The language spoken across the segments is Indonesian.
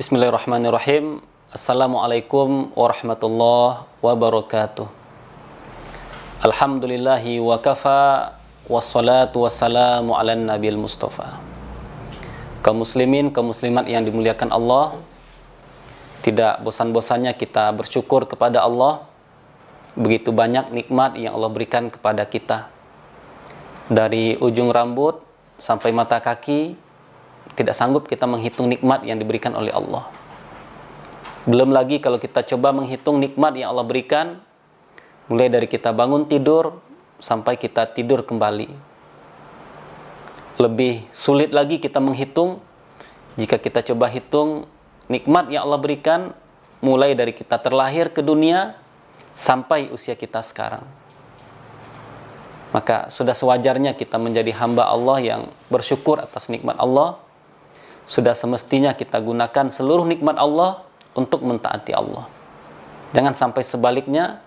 Bismillahirrahmanirrahim. Assalamualaikum warahmatullahi wabarakatuh. Alhamdulillahi wa kafa, wassalatu wassalamu ala nabil mustafa. Kaum muslimin, kaum muslimat yang dimuliakan Allah, tidak bosan-bosannya kita bersyukur kepada Allah. Begitu banyak nikmat yang Allah berikan kepada kita. Dari ujung rambut sampai mata kaki, tidak sanggup kita menghitung nikmat yang diberikan oleh Allah. Belum lagi kalau kita coba menghitung nikmat yang Allah berikan, mulai dari kita bangun tidur sampai kita tidur kembali. Lebih sulit lagi kita menghitung jika kita coba hitung nikmat yang Allah berikan mulai dari kita terlahir ke dunia sampai usia kita sekarang. Maka sudah sewajarnya kita menjadi hamba Allah yang bersyukur atas nikmat Allah. Sudah semestinya kita gunakan seluruh nikmat Allah untuk mentaati Allah. Jangan sampai sebaliknya,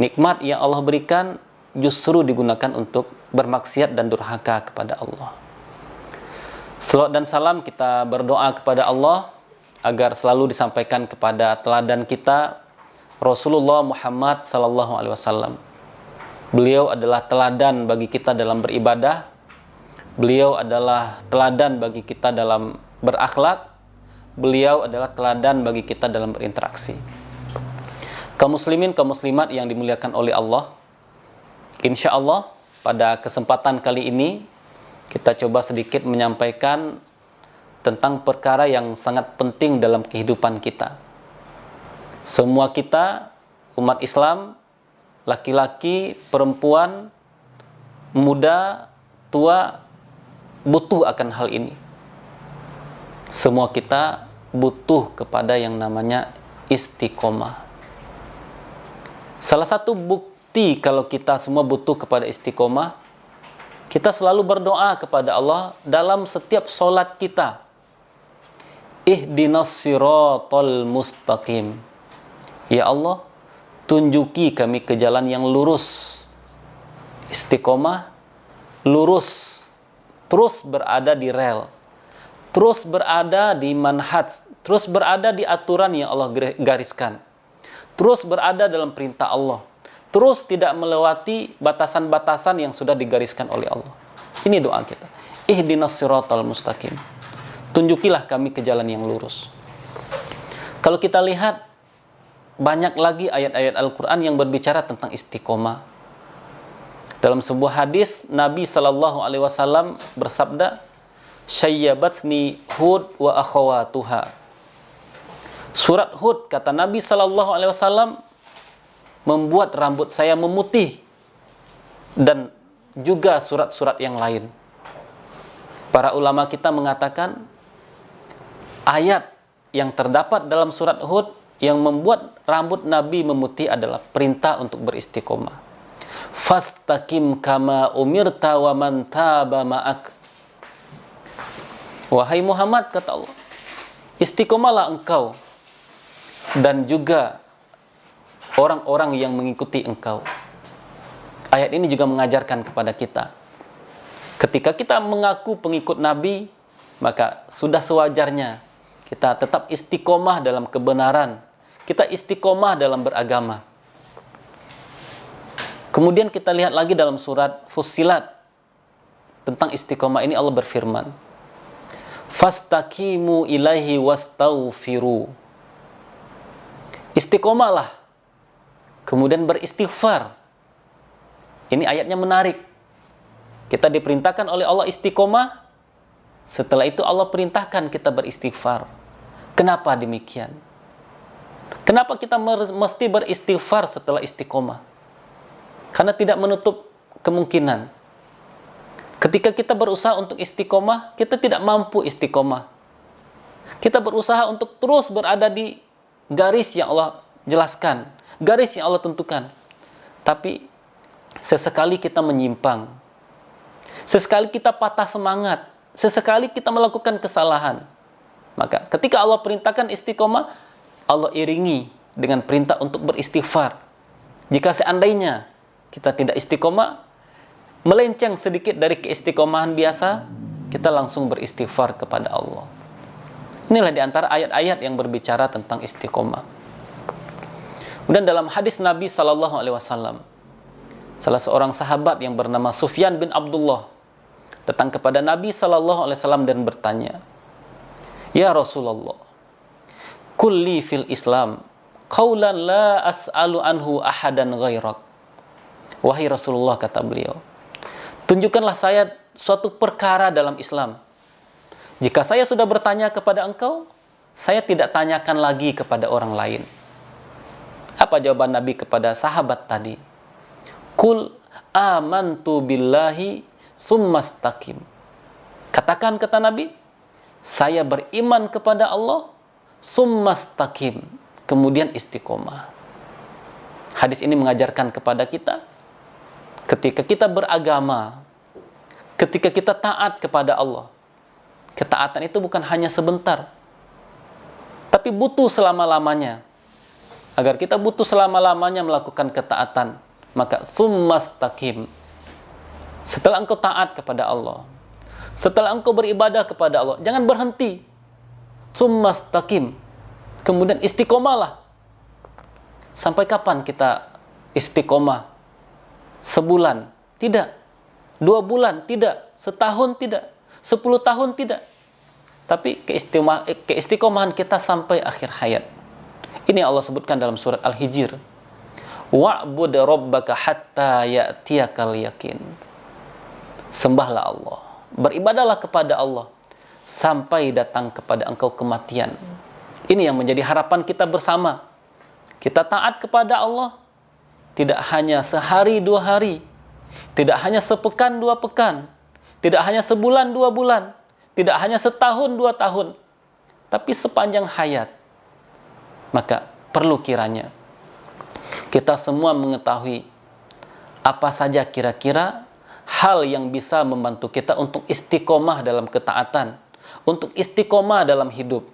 nikmat yang Allah berikan justru digunakan untuk bermaksiat dan durhaka kepada Allah. Selawat dan salam kita berdoa kepada Allah agar selalu disampaikan kepada teladan kita, Rasulullah Muhammad SAW. Beliau adalah teladan bagi kita dalam beribadah. Beliau adalah teladan bagi kita dalam berakhlak. Beliau adalah teladan bagi kita dalam berinteraksi. Kaum muslimin, kaum muslimat yang dimuliakan oleh Allah, insya Allah pada kesempatan kali ini kita coba sedikit menyampaikan tentang perkara yang sangat penting dalam kehidupan kita. Semua kita, umat Islam, laki-laki, perempuan, muda, tua, butuh akan hal ini. Semua kita butuh kepada yang namanya istiqomah. Salah satu bukti kalau kita semua butuh kepada istiqomah, kita selalu berdoa kepada Allah dalam setiap solat kita. Ihdinas siratal mustaqim. Ya Allah, tunjuki kami ke jalan yang lurus. Istiqomah, lurus, terus berada di rel, terus berada di manhaj, terus berada di aturan yang Allah gariskan, terus berada dalam perintah Allah, terus tidak melewati batasan-batasan yang sudah digariskan oleh Allah. Ini doa kita. Ihdinas siratal mustaqim. Tunjukilah kami ke jalan yang lurus. Kalau kita lihat, banyak lagi ayat-ayat Al-Quran yang berbicara tentang istiqomah. Dalam sebuah hadis, Nabi SAW bersabda, "Syayyabatni Hud wa akhawatuha." Surat Hud, kata Nabi SAW, membuat rambut saya memutih. Dan juga surat-surat yang lain. Para ulama kita mengatakan, ayat yang terdapat dalam surat Hud yang membuat rambut Nabi memutih adalah perintah untuk beristiqomah. Fastaqim kama umirta wa man taba ma'ak. Wahai Muhammad, kata Allah, istiqomahlah engkau dan juga orang-orang yang mengikuti engkau. Ayat ini juga mengajarkan kepada kita, ketika kita mengaku pengikut Nabi, maka sudah sewajarnya kita tetap istiqomah dalam kebenaran. Kita istiqomah dalam beragama. Kemudian kita lihat lagi dalam surat Fussilat tentang istiqomah ini, Allah berfirman, "Fastaqimu ilaihi wastaghfiru." Istiqomahlah, kemudian beristighfar. Ini ayatnya menarik. Kita diperintahkan oleh Allah istiqomah, setelah itu Allah perintahkan kita beristighfar. Kenapa demikian? Kenapa kita mesti beristighfar setelah istiqomah? Karena tidak menutup kemungkinan ketika kita berusaha untuk istiqomah, kita tidak mampu istiqomah. Kita berusaha untuk terus berada di garis yang Allah jelaskan, garis yang Allah tentukan. Tapi sesekali kita menyimpang, sesekali kita patah semangat, sesekali kita melakukan kesalahan. Maka ketika Allah perintahkan istiqomah, Allah iringi dengan perintah untuk beristighfar. Jika seandainya kita tidak istiqomah, melenceng sedikit dari keistiqomahan biasa, kita langsung beristighfar kepada Allah. Inilah di antara ayat-ayat yang berbicara tentang istiqomah. Kemudian dalam hadis Nabi Sallallahu Alaihi Wasallam, salah seorang sahabat yang bernama Sufyan bin Abdullah datang kepada Nabi Sallallahu Alaihi Wasallam dan bertanya, "Ya Rasulullah, kulli fil Islam qaulan la as'alu anhu ahadan ghairak." Wahai Rasulullah, kata beliau, tunjukkanlah saya suatu perkara dalam Islam. Jika saya sudah bertanya kepada engkau, saya tidak tanyakan lagi kepada orang lain. Apa jawaban Nabi kepada sahabat tadi? Kul amantu billahi summastaqim. Katakan, kata Nabi, saya beriman kepada Allah, summastaqim, kemudian istiqomah. Hadis ini mengajarkan kepada kita, ketika kita beragama, ketika kita taat kepada Allah, ketaatan itu bukan hanya sebentar, tapi butuh selama-lamanya. Agar kita butuh selama-lamanya melakukan ketaatan, maka summastaqim. Setelah engkau taat kepada Allah, setelah engkau beribadah kepada Allah, jangan berhenti. Summastaqim. Kemudian istiqomahlah. Sampai kapan kita istiqomah? Sebulan? Tidak. 2 bulan? Tidak. Setahun? Tidak. 10 tahun? Tidak. Tapi keistiqomahan kita sampai akhir hayat. Ini Allah sebutkan dalam surat Al-Hijr. Wa'bud rabbaka hatta ya'tiyakal yakin. Sembahlah Allah, beribadahlah kepada Allah sampai datang kepada engkau kematian. Ini yang menjadi harapan kita bersama. Kita taat kepada Allah tidak hanya sehari 2 hari, tidak hanya sepekan 2 pekan, tidak hanya sebulan 2 bulan, tidak hanya setahun 2 tahun, tapi sepanjang hayat. Maka perlu kiranya kita semua mengetahui apa saja kira-kira hal yang bisa membantu kita untuk istiqomah dalam ketaatan, untuk istiqomah dalam hidup.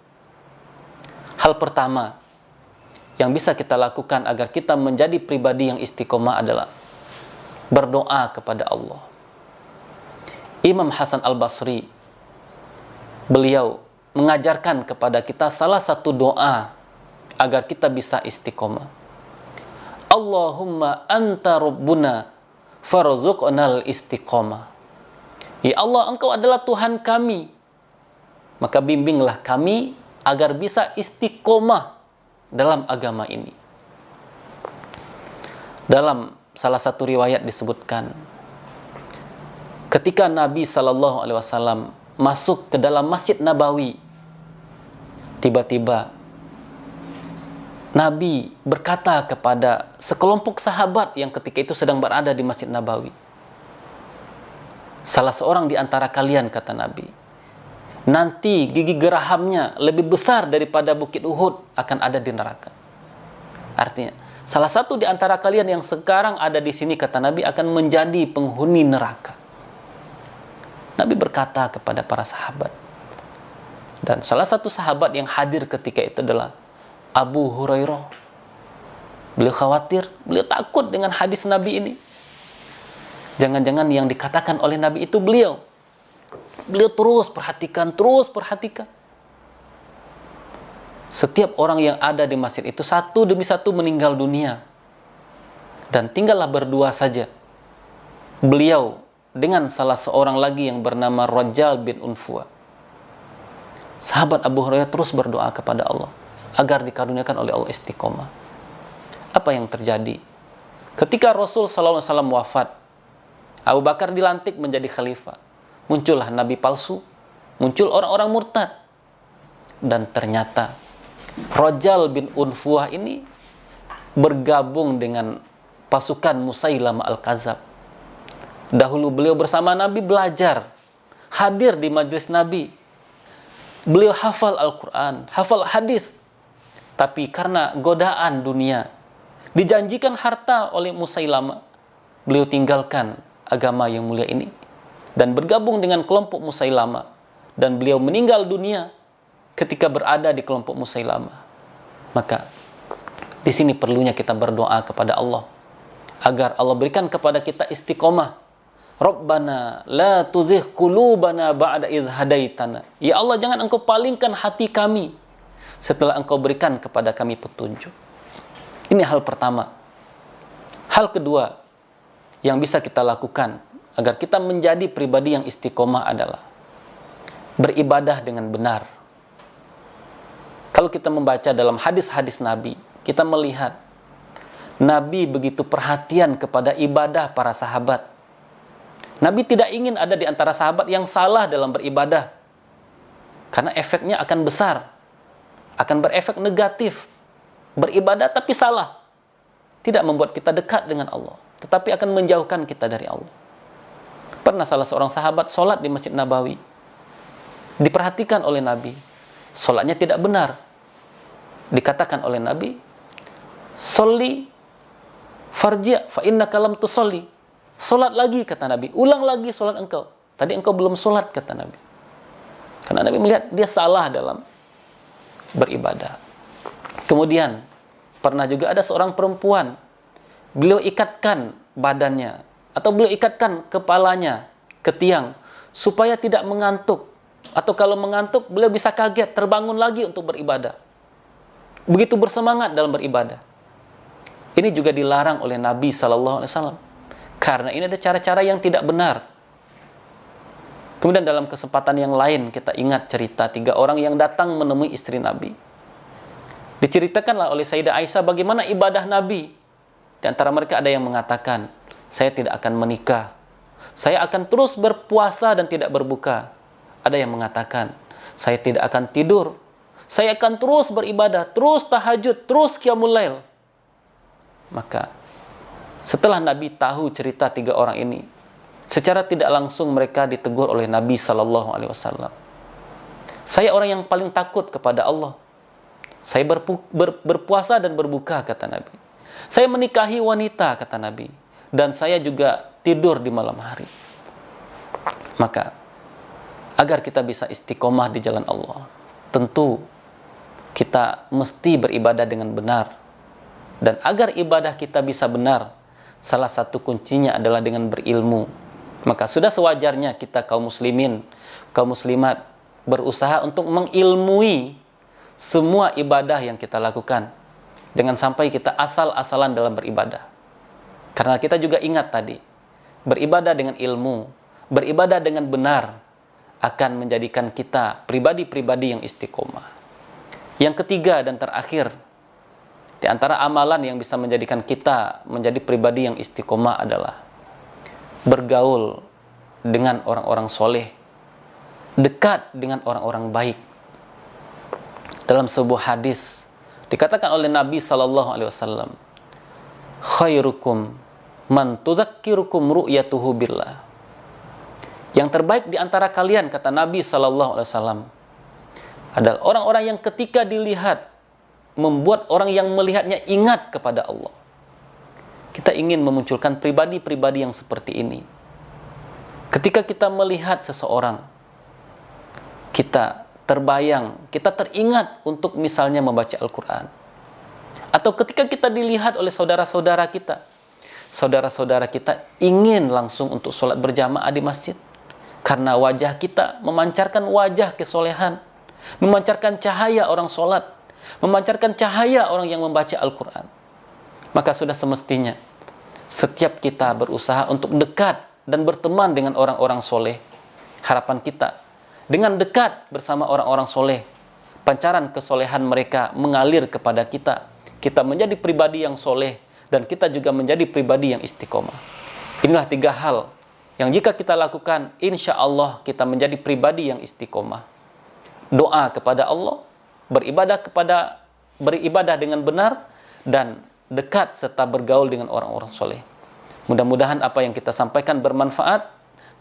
Hal pertama yang bisa kita lakukan agar kita menjadi pribadi yang istiqomah adalah berdoa kepada Allah. Imam Hasan Al-Basri, beliau mengajarkan kepada kita salah satu doa agar kita bisa istiqomah. Allahumma anta rabbuna farzuqnal istiqomah. Ya Allah, engkau adalah Tuhan kami, maka bimbinglah kami agar bisa istiqomah dalam agama ini. Dalam salah satu riwayat disebutkan, ketika Nabi SAW masuk ke dalam Masjid Nabawi, tiba-tiba Nabi berkata kepada sekelompok sahabat yang ketika itu sedang berada di Masjid Nabawi, salah seorang di antara kalian, kata Nabi, nanti gigi gerahamnya lebih besar daripada bukit Uhud akan ada di neraka. Artinya, salah satu di antara kalian yang sekarang ada di sini, kata Nabi, akan menjadi penghuni neraka. Nabi berkata kepada para sahabat, dan salah satu sahabat yang hadir ketika itu adalah Abu Hurairah. Beliau khawatir, beliau takut dengan hadis Nabi ini. Jangan-jangan yang dikatakan oleh Nabi itu beliau. Beliau terus perhatikan. Setiap orang yang ada di masjid itu satu demi satu meninggal dunia. Dan tinggallah berdua saja beliau dengan salah seorang lagi yang bernama Rajal bin Unfuwa. Sahabat Abu Hurairah terus berdoa kepada Allah agar dikaruniakan oleh Allah istiqomah. Apa yang terjadi? Ketika Rasul SAW wafat, Abu Bakar dilantik menjadi khalifah. Muncullah nabi palsu, muncul orang-orang murtad. Dan ternyata Rajal bin Unfuwah ini bergabung dengan pasukan Musailamah Al-Kadzab. Dahulu beliau bersama Nabi belajar, hadir di majelis Nabi. Beliau hafal Al-Quran, hafal hadis. Tapi karena godaan dunia, dijanjikan harta oleh Musailamah, beliau tinggalkan agama yang mulia ini dan bergabung dengan kelompok Musailamah, dan beliau meninggal dunia ketika berada di kelompok Musailamah. Maka di sini perlunya kita berdoa kepada Allah agar Allah berikan kepada kita istiqomah Rabbana la tuzigh qulubana ba'da idh hadaitana. Ya Allah, jangan Engkau palingkan hati kami setelah Engkau berikan kepada kami petunjuk. Ini hal pertama. Hal kedua yang bisa kita lakukan agar kita menjadi pribadi yang istiqomah adalah beribadah dengan benar. Kalau kita membaca dalam hadis-hadis Nabi, kita melihat Nabi begitu perhatian kepada ibadah para sahabat. Nabi tidak ingin ada di antara sahabat yang salah dalam beribadah, karena efeknya akan besar, akan berefek negatif. Beribadah tapi salah, tidak membuat kita dekat dengan Allah, tetapi akan menjauhkan kita dari Allah. Pernah salah seorang sahabat sholat di Masjid Nabawi, diperhatikan oleh Nabi, sholatnya tidak benar. Dikatakan oleh Nabi, "Sholli farji' fa innaka lam tusolli." Sholat lagi, kata Nabi, ulang lagi sholat engkau. Tadi engkau belum sholat, kata Nabi. Karena Nabi melihat dia salah dalam beribadah. Kemudian, pernah juga ada seorang perempuan, beliau ikatkan badannya, atau beliau ikatkan kepalanya ke tiang, supaya tidak mengantuk. Atau kalau mengantuk, beliau bisa kaget, terbangun lagi untuk beribadah. Begitu bersemangat dalam beribadah. Ini juga dilarang oleh Nabi SAW. Karena ini ada cara-cara yang tidak benar. Kemudian dalam kesempatan yang lain kita ingat cerita 3 orang yang datang menemui istri Nabi. Diceritakanlah oleh Sayyidah Aisyah bagaimana ibadah Nabi. Di antara mereka ada yang mengatakan, saya tidak akan menikah, saya akan terus berpuasa dan tidak berbuka. Ada yang mengatakan, saya tidak akan tidur, saya akan terus beribadah, terus tahajud, terus qiyamul lail. Maka setelah Nabi tahu cerita 3 orang ini, secara tidak langsung mereka ditegur oleh Nabi SAW. Saya orang yang paling takut kepada Allah. Saya berpuasa dan berbuka, kata Nabi. Saya menikahi wanita, kata Nabi. Dan saya juga tidur di malam hari. Maka, agar kita bisa istiqomah di jalan Allah, tentu kita mesti beribadah dengan benar. Dan agar ibadah kita bisa benar, salah satu kuncinya adalah dengan berilmu. Maka sudah sewajarnya kita kaum muslimin, kaum muslimat berusaha untuk mengilmui semua ibadah yang kita lakukan. Jangan sampai kita asal-asalan dalam beribadah. Karena kita juga ingat tadi, beribadah dengan ilmu, beribadah dengan benar akan menjadikan kita pribadi-pribadi yang istiqomah. Yang ketiga dan terakhir, di antara amalan yang bisa menjadikan kita menjadi pribadi yang istiqomah adalah bergaul dengan orang-orang soleh, dekat dengan orang-orang baik. Dalam sebuah hadis dikatakan oleh Nabi SAW, khairukum man tudzakkirukum ru'yatuhu billah. Yang terbaik di antara kalian, kata Nabi SAW, adalah orang-orang yang ketika dilihat membuat orang yang melihatnya ingat kepada Allah. Kita ingin memunculkan pribadi-pribadi yang seperti ini. Ketika kita melihat seseorang, kita terbayang, kita teringat untuk misalnya membaca Al-Quran. Atau ketika kita dilihat oleh saudara-saudara kita, saudara-saudara kita ingin langsung untuk sholat berjamaah di masjid. Karena wajah kita memancarkan wajah kesolehan, memancarkan cahaya orang sholat, memancarkan cahaya orang yang membaca Al-Quran. Maka sudah semestinya setiap kita berusaha untuk dekat dan berteman dengan orang-orang soleh. Harapan kita, dengan dekat bersama orang-orang soleh, pancaran kesolehan mereka mengalir kepada kita. Kita menjadi pribadi yang soleh, dan kita juga menjadi pribadi yang istiqomah. Inilah 3 hal yang jika kita lakukan, insya Allah kita menjadi pribadi yang istiqomah. Doa kepada Allah, beribadah dengan benar, dan dekat serta bergaul dengan orang-orang soleh. Mudah-mudahan apa yang kita sampaikan bermanfaat.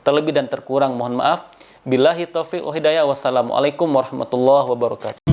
Terlebih dan terkurang mohon maaf. Billahi taufiq wa hidayah. Wassalamualaikum warahmatullahi wabarakatuh.